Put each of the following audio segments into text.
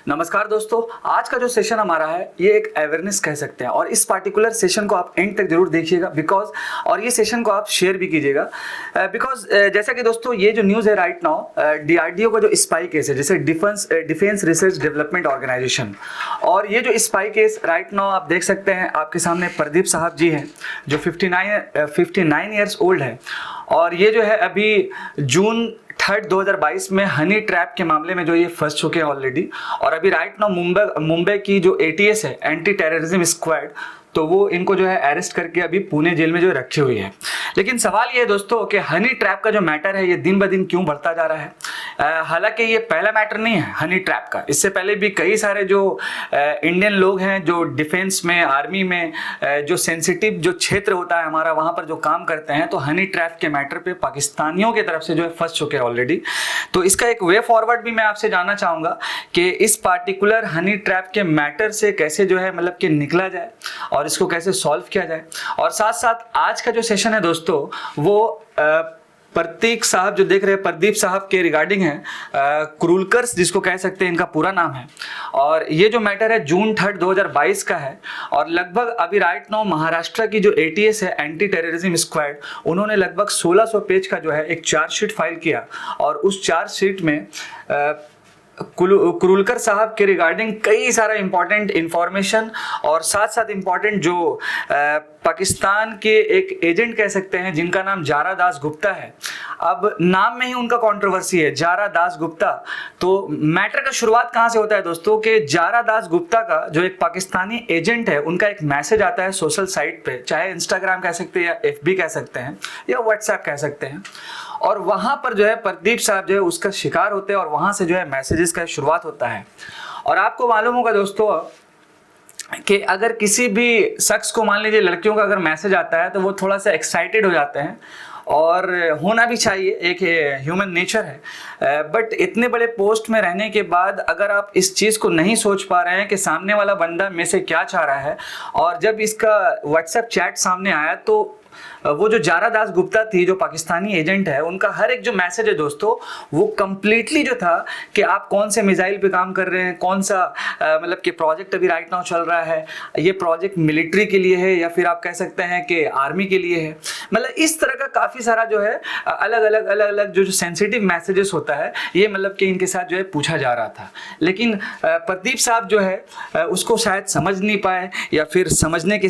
नमस्कार दोस्तों, आज का जो सेशन हमारा है ये एक अवेयरनेस कह सकते हैं और इस पार्टिकुलर सेशन को आप एंड तक जरूर देखिएगा बिकॉज और ये सेशन को आप शेयर भी कीजिएगा बिकॉज जैसा कि दोस्तों ये जो न्यूज़ है राइट नाउ डीआरडीओ का जो स्पाई केस है जैसे डिफेंस रिसर्च डेवलपमेंट ऑर्गेनाइजेशन और ये जो स्पाई केस राइट नाउ आप देख सकते हैं आपके सामने प्रदीप साहब जी हैं जो 59 ईयर्स ओल्ड है और ये जो है अभी जून 3 2022 में हनी ट्रैप के मामले में जो ये फंस चुके हैं ऑलरेडी और अभी राइट नाउ मुंबई की जो एटीएस है एंटी टेररिज्म स्क्वाड तो वो इनको जो है अरेस्ट करके अभी पुणे जेल में जो रखी हुई है। लेकिन सवाल ये है दोस्तों कि हनी ट्रैप का जो मैटर है ये दिन ब दिन क्यों बढ़ता जा रहा है। हालांकि ये पहला मैटर नहीं है हनी ट्रैप का, इससे पहले भी कई सारे जो इंडियन लोग हैं जो डिफेंस में आर्मी में जो सेंसिटिव जो क्षेत्र होता है हमारा वहाँ पर जो काम करते हैं तो हनी ट्रैप के मैटर पे पाकिस्तानियों की तरफ से जो है फंस चुके हैं ऑलरेडी। तो इसका एक वे फॉरवर्ड भी मैं आपसे जानना चाहूँगा कि इस पार्टिकुलर हनी ट्रैप के मैटर से कैसे जो है मतलब कि निकला जाए और इसको कैसे सॉल्व किया जाए। और साथ साथ आज का जो सेशन है दोस्तों वो प्रतीक साहब जो देख रहे हैं प्रदीप साहब के रिगार्डिंग है कुरुलकर्स जिसको कह सकते हैं इनका पूरा नाम है और ये जो मैटर है जून 3 2022 का है और लगभग अभी राइट नाउ महाराष्ट्र की जो एटीएस है एंटी टेररिज्म स्क्वाड उन्होंने लगभग 1600 पेज का जो है एक चार्जशीट फाइल किया और उस चार्जशीट में कुरुलकर साहब के रिगार्डिंग कई सारा इंपॉर्टेंट इंफॉर्मेशन और साथ साथ इंपॉर्टेंट जो पाकिस्तान के एक एजेंट कह सकते हैं जिनका नाम जारा दास गुप्ता है। अब नाम में ही उनका कंट्रोवर्सी है जारा दास गुप्ता। तो मैटर का शुरुआत कहाँ से होता है दोस्तों कि जारा दास गुप्ता का जो एक पाकिस्तानी एजेंट है उनका एक मैसेज आता है सोशल साइट पे, चाहे इंस्टाग्राम कह सकते हैं या एफबी कह सकते हैं या व्हाट्सएप कह सकते हैं और वहां पर जो है प्रदीप साहब जो है उसका शिकार होते हैं और वहां से जो है मैसेजेस का शुरुआत होता है। और आपको मालूम होगा दोस्तों कि अगर किसी भी शख्स को मान लीजिए लड़कियों का अगर मैसेज आता है तो वो थोड़ा सा एक्साइटेड हो जाते हैं और होना भी चाहिए, एक ह्यूमन नेचर है। बट इतने बड़े पोस्ट में रहने के बाद अगर आप इस चीज़ को नहीं सोच पा रहे हैं कि सामने वाला बंदा में से क्या चाह रहा है और जब इसका व्हाट्सएप चैट सामने आया तो वो जो जारा दास गुप्ता थी जो पाकिस्तानी एजेंट है उनका हर एक जो मैसेज है दोस्तों वो कंप्लीटली जो था कि आप कौन से मिसाइल पे काम कर रहे हैं, कौन सा मतलब कि प्रोजेक्ट अभी राइट नाउ चल रहा है, ये प्रोजेक्ट मिलिट्री के लिए है या फिर आप कह सकते हैं कि आर्मी के लिए है। मतलब इस तरह का काफ़ी सारा जो है अलग अलग जो सेंसिटिव मैसेजेस होता है ये मतलब कि इनके साथ जो है पूछा जा रहा था। लेकिन प्रदीप साहब जो है उसको शायद समझ नहीं पाए या फिर समझने के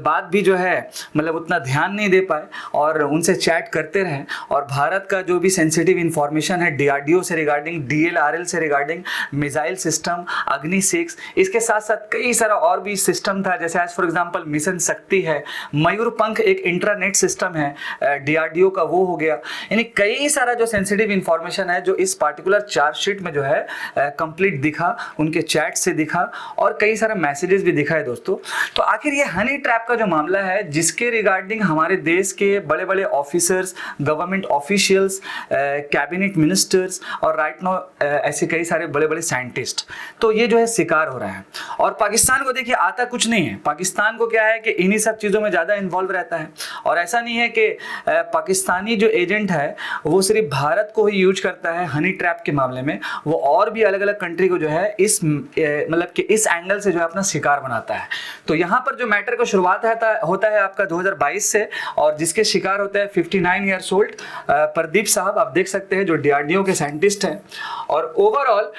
बाद भी जो है मतलब उतना ध्यान नहीं दे पाए और उनसे चैट करते रहे और भारत का जो भी सेंसिटिव इंफॉर्मेशन है डीआरडीओ से रिगार्डिंग, डीएलआरएल से रिगार्डिंग, मिसाइल सिस्टम, अग्नि 6, इसके साथ साथ कई सारा और भी सिस्टम था जैसे एज फॉर एग्जांपल मिशन शक्ति है, मयूरपंख एक इंट्रानेट सिस्टम है डीआरडीओ का वो हो गया। यानी कई सारा जो सेंसिटिव इंफॉर्मेशन है जो इस पार्टिकुलर चार्जशीट में जो है कंप्लीट दिखा, उनके चैट से दिखा और कई सारा मैसेजेस भी दिखा है दोस्तों। तो आखिर ये हनी ट्रैप का जो मामला है जिसके रिगार्डिंग हमारे देश के बड़े बड़े officers, government officials, cabinet ministers और राइट नाउ ऐसे कई सारे बड़े बड़े साइंटिस्ट तो ये जो है शिकार हो रहे हैं। और पाकिस्तान को देखिए आता कुछ नहीं है, पाकिस्तान को क्या है कि इन्हीं सब चीज़ों में ज़्यादा इन्वॉल्व रहता है और ऐसा नहीं है कि पाकिस्तानी जो एजेंट है वो सिर्फ भारत को ही यूज करता है हनी ट्रैप के मामले में, वो और भी अलग अलग कंट्री को जो है इस मतलब कि इस एंगल से जो है अपना शिकार बनाता है। तो यहाँ पर जो मैटर का शुरुआत होता है आपका 2022 से और जिसके शिकार होते हैं 59 ईयर्स ओल्ड प्रदीप साहब, आप देख सकते हैं जो डीआरडीओ के साइंटिस्ट हैं। और ओवरऑल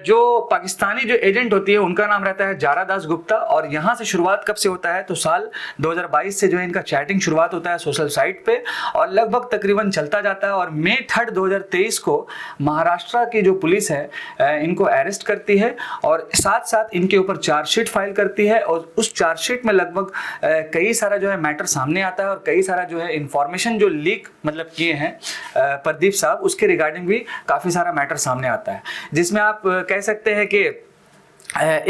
जो पाकिस्तानी जो एजेंट होती है उनका नाम रहता है जारा दास गुप्ता और यहाँ से शुरुआत कब से होता है तो साल 2022 से जो है इनका चैटिंग शुरुआत होता है सोशल साइट पे और लगभग तकरीबन चलता जाता है और मई 3 2023 को महाराष्ट्र की जो पुलिस है इनको अरेस्ट करती है और साथ साथ इनके ऊपर चार्जशीट फाइल करती है और उस चार्जशीट में लगभग कई सारा जो है मैटर सामने आता है और कई सारा जो है इंफॉर्मेशन जो लीक मतलब किए हैं प्रदीप साहब उसके रिगार्डिंग भी काफ़ी सारा मैटर सामने आता है जिसमें आप कह सकते हैं कि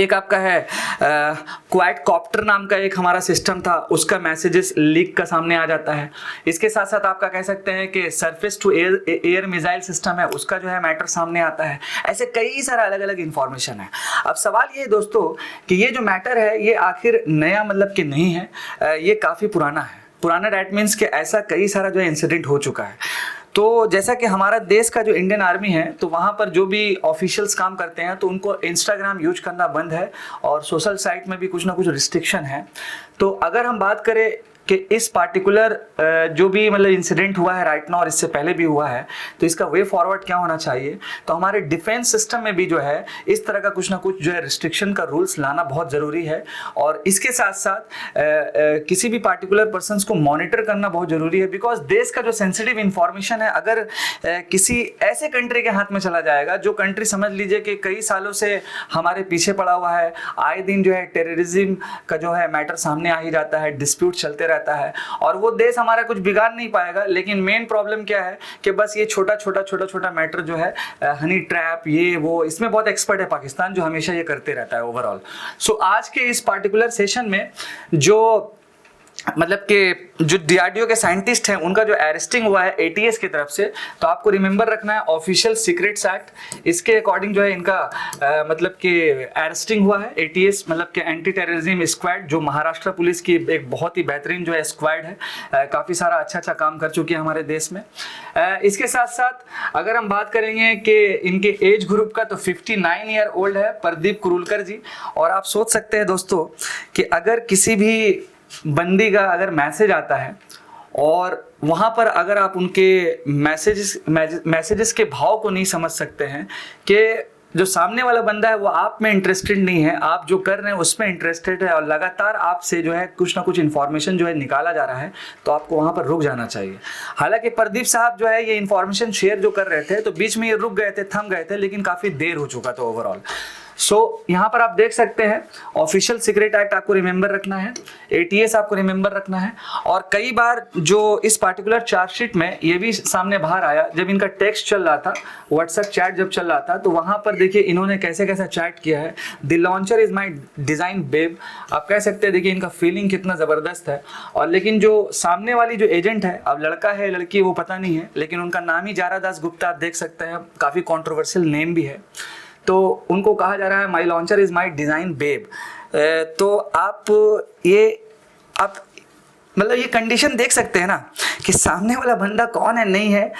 एक आपका है क्वाड कॉप्टर नाम का एक हमारा सिस्टम था उसका मैसेजेस लीक का सामने आ जाता है। इसके साथ साथ आपका कह सकते हैं कि surface to air missile system है उसका जो है मैटर सामने आता है। ऐसे कई सारा अलग अलग इंफॉर्मेशन है। अब सवाल ये है दोस्तों कि ये जो मैटर है ये आखिर नया मतलब कि नहीं है, ये काफ़ी पुराना है। पुराना डैट मीन्स कि ऐसा कई सारा जो है इंसिडेंट हो चुका है। तो जैसा कि हमारा देश का जो इंडियन आर्मी है, तो वहाँ पर जो भी ऑफिशियल्स काम करते हैं तो उनको इंस्टाग्राम यूज करना बंद है और सोशल साइट में भी कुछ ना कुछ रिस्ट्रिक्शन है। तो अगर हम बात करें कि इस पार्टिकुलर जो भी मतलब इंसिडेंट हुआ है राइट नाउ और इससे पहले भी हुआ है, तो इसका वे फॉरवर्ड क्या होना चाहिए, तो हमारे डिफेंस सिस्टम में भी जो है इस तरह का कुछ ना कुछ जो है रिस्ट्रिक्शन का रूल्स लाना बहुत ज़रूरी है। और इसके साथ साथ किसी भी पार्टिकुलर पर्सन्स को मॉनिटर करना बहुत ज़रूरी है, बिकॉज देश का जो सेंसिटिव इंफॉर्मेशन है अगर किसी ऐसे कंट्री के हाथ में चला जाएगा, जो कंट्री समझ लीजिए कि कई सालों से हमारे पीछे पड़ा हुआ है, आए दिन जो है टेररिज्म का जो है मैटर सामने आ ही जाता है, डिस्प्यूट चलते रहता है और वो देश हमारा कुछ बिगाड़ नहीं पाएगा। लेकिन मेन प्रॉब्लम क्या है कि बस ये छोटा छोटा मैटर जो है हनी ट्रैप ये वो, इसमें बहुत एक्सपर्ट है पाकिस्तान, जो हमेशा ये करते रहता है ओवरऑल। सो आज के इस पार्टिकुलर सेशन में जो मतलब कि जो डीआरडीओ के साइंटिस्ट हैं उनका जो अरेस्टिंग हुआ है एटीएस की तरफ से, तो आपको रिमेंबर रखना है ऑफिशियल सीक्रेट्स एक्ट, इसके अकॉर्डिंग जो है इनका मतलब कि अरेस्टिंग हुआ है। एटीएस मतलब कि एंटी टेररिज्म स्क्वाड, जो महाराष्ट्र पुलिस की एक बहुत ही बेहतरीन जो है स्क्वाड है, काफ़ी सारा अच्छा काम कर चुकी है हमारे देश में। इसके साथ साथ अगर हम बात करेंगे कि इनके एज ग्रुप का, तो 59 ईयर ओल्ड है प्रदीप कुरुलकर जी। और आप सोच सकते हैं दोस्तों कि अगर किसी भी बंदी का अगर मैसेज आता है और वहाँ पर अगर आप उनके मैसेजेस के भाव को नहीं समझ सकते हैं कि जो सामने वाला बंदा है वो आप में इंटरेस्टेड नहीं है, आप जो कर रहे हैं उसमें इंटरेस्टेड है और लगातार आपसे जो है कुछ ना कुछ इन्फॉर्मेशन जो है निकाला जा रहा है, तो आपको वहाँ पर रुक जाना चाहिए। हालांकि प्रदीप साहब जो है ये इन्फॉर्मेशन शेयर जो कर रहे थे, तो बीच में ये रुक गए थे, थम गए थे, लेकिन काफ़ी देर हो चुका था ओवरऑल। यहाँ पर आप देख सकते हैं ऑफिशियल सीक्रेट एक्ट आपको रिमेंबर रखना है, एटीएस आपको रिमेंबर रखना है। और कई बार जो इस पार्टिकुलर चार्जशीट में ये भी सामने बाहर आया, जब इनका टेक्स्ट चल रहा था, व्हाट्सएप चैट जब चल रहा था, तो वहाँ पर देखिए इन्होंने कैसे कैसा चैट किया है। The launcher is my design babe, आप कह सकते हैं, देखिए इनका फीलिंग कितना ज़बरदस्त है। और लेकिन जो सामने वाली जो एजेंट है, अब लड़का है लड़की वो पता नहीं है, लेकिन उनका नाम ही जारा दास गुप्ता, आप देख सकते हैं, काफ़ी कॉन्ट्रोवर्शियल नेम भी है। तो उनको कहा जा रहा है my launcher is my design babe. तो आप मतलब ये कंडीशन देख सकते हैं ना कि सामने वाला बंदा कौन है, नहीं है,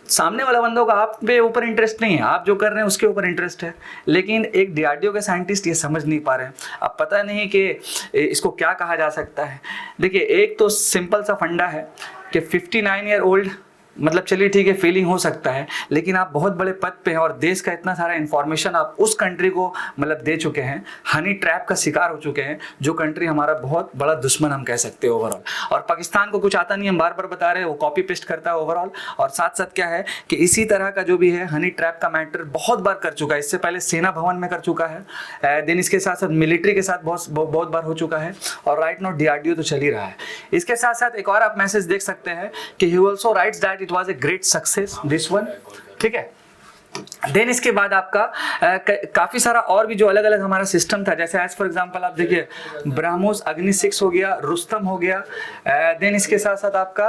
सामने वाला बंदों का आप पे ऊपर इंटरेस्ट नहीं है, आप जो कर रहे हैं उसके ऊपर इंटरेस्ट है। लेकिन एक डीआरडीओ के साइंटिस्ट ये समझ नहीं पा रहे हैं। अब पता नहीं कि इसको क्या कहा जा सकता है। देखिए एक तो सिंपल सा फंडा है कि 59 ईयर ओल्ड, मतलब चलिए ठीक है फीलिंग हो सकता है, लेकिन आप बहुत बड़े पद पे हैं और देश का इतना सारा इन्फॉर्मेशन आप उस कंट्री को मतलब दे चुके हैं, हनी ट्रैप का शिकार हो चुके हैं, जो कंट्री हमारा बहुत बड़ा दुश्मन हम कह सकते हैं ओवरऑल। और पाकिस्तान को कुछ आता नहीं, हम बार बार बता रहे हैं, वो कॉपी पेस्ट करता है ओवरऑल। और साथ साथ क्या है कि इसी तरह का जो भी है हनी ट्रैप का मैटर बहुत बार कर चुका है, इससे पहले सेना भवन में कर चुका है, देन इसके साथ साथ मिलिट्री के साथ बहुत बार हो चुका है, और राइट नाउ डीआरडीओ तो चल ही रहा है। इसके साथ साथ एक और आप मैसेज देख सकते हैं कि ही also rights that it was a great success this one, ठीक है। देन इसके बाद आपका काफी सारा और भी जो अलग अलग हमारा सिस्टम था, जैसे एज फॉर एग्जांपल आप देखिए ब्रह्मोस अग्नि 6 हो गया, रुस्तम हो गया, देन इसके साथ साथ आपका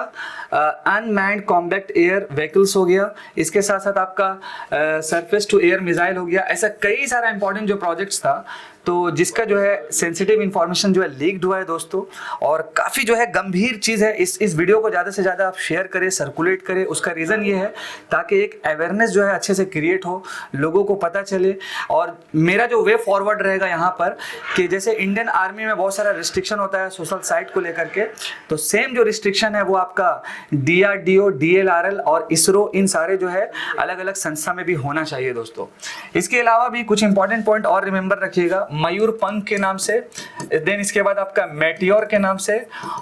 अनमैन्ड कॉम्बैट एयर व्हीकल्स हो गया, इसके साथ साथ आपका सरफेस टू एयर मिसाइल हो गया। ऐसा कई सारा इंपॉर्टेंट जो प्रोजेक्ट्स था, तो जिसका जो है सेंसिटिव इंफॉर्मेशन जो है लीक्ड हुआ है दोस्तों, और काफ़ी जो है गंभीर चीज़ है। इस वीडियो को ज़्यादा से ज़्यादा आप शेयर करें, सर्कुलेट करें। उसका रीज़न ये है ताकि एक अवेयरनेस जो है अच्छे से क्रिएट हो, लोगों को पता चले। और मेरा जो वे फॉरवर्ड रहेगा यहाँ पर कि जैसे इंडियन आर्मी में बहुत सारा रिस्ट्रिक्शन होता है सोशल साइट को लेकर के, तो सेम जो रिस्ट्रिक्शन है वो आपका DRDO, DLRL और इसरो, इन सारे जो है अलग अलग संस्था में भी होना चाहिए दोस्तों। इसके अलावा भी कुछ इंपॉर्टेंट पॉइंट और रिमेंबर रखिएगा, मयूर पंख के नाम से, देन इसके बाद आपका मेटियोर के नाम से,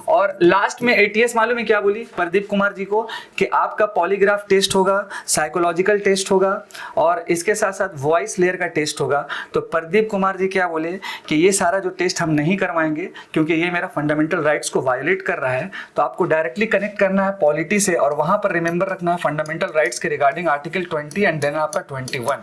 और लास्ट में एटीएस मालूम है क्या बोली प्रदीप कुमार जी को कि आपका पॉलीग्राफ टेस्ट होगा, साइकोलॉजिकल टेस्ट होगा, और इसके साथ साथ वॉइस लेयर का टेस्ट होगा। तो प्रदीप कुमार जी क्या बोले कि ये सारा जो टेस्ट हम नहीं करवाएंगे क्योंकि ये मेरा फंडामेंटल राइट्स को वायलेट कर रहा है। तो आपको डायरेक्टली कनेक्ट करना है पॉलिटी से, और वहां पर रिमेंबर रखना है फंडामेंटल राइट्स के रिगार्डिंग आर्टिकल 20 एंड देन आपका 21।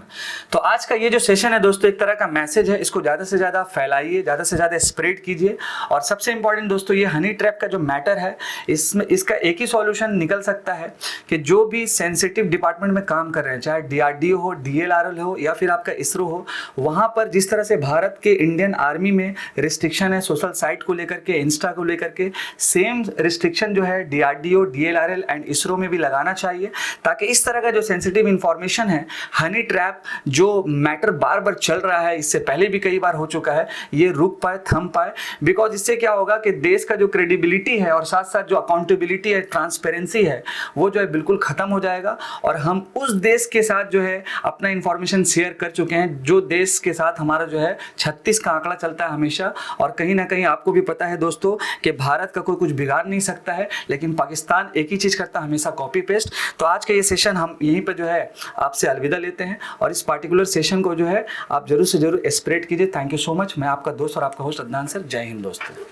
तो आज का ये जो सेशन है दोस्तों एक तरह का मैसेज है, इसको ज़्यादा से ज़्यादा फैलाइए, ज़्यादा से ज़्यादा स्प्रेड कीजिए। और सबसे इंपॉर्टेंट दोस्तों, ये हनी ट्रैप का जो मैटर है, इसमें इसका एक ही सॉल्यूशन निकल सकता है कि जो भी सेंसिटिव डिपार्टमेंट में काम कर रहे हैं, चाहे DRDO हो, DLRL हो या फिर आपका इसरो हो, वहाँ पर जिस तरह से भारत के इंडियन आर्मी में रिस्ट्रिक्शन है सोशल साइट को लेकर के, इंस्टा को लेकर के, सेम रिस्ट्रिक्शन जो है DRDO, DLRL एंड इसरो में भी लगाना चाहिए, ताकि इस तरह का जो सेंसिटिव इंफॉर्मेशन है, हनी ट्रैप जो मैटर बार बार चल रहा है, इससे पहले भी कई बार हो चुका है, ये रुक पाए, थम पाए। बिकॉज इससे क्या होगा कि देश का जो क्रेडिबिलिटी है और साथ साथ जो अकाउंटेबिलिटी है, ट्रांसपेरेंसी है, वो जो है बिल्कुल खत्म हो जाएगा। और हम उस देश के साथ जो है अपना इंफॉर्मेशन शेयर कर चुके हैं, जो देश के साथ हमारा जो है 36 का आंकड़ा चलता है हमेशा। और कहीं ना कहीं आपको भी पता है दोस्तों कि भारत का कोई कुछ बिगाड़ नहीं सकता है, लेकिन पाकिस्तान एक ही चीज करता है, हमेशा कॉपी पेस्ट। तो आज का ये सेशन हम यहीं पर जो है आपसे अलविदा लेते हैं, और इस पार्टिकुलर सेशन को जो है आप जरूर से जरूर स्प्रेड कीजिए। Thank you so much. मैं आपका दोस्त और आपका होस्ट अदनान सर। जय हिंद दोस्तों।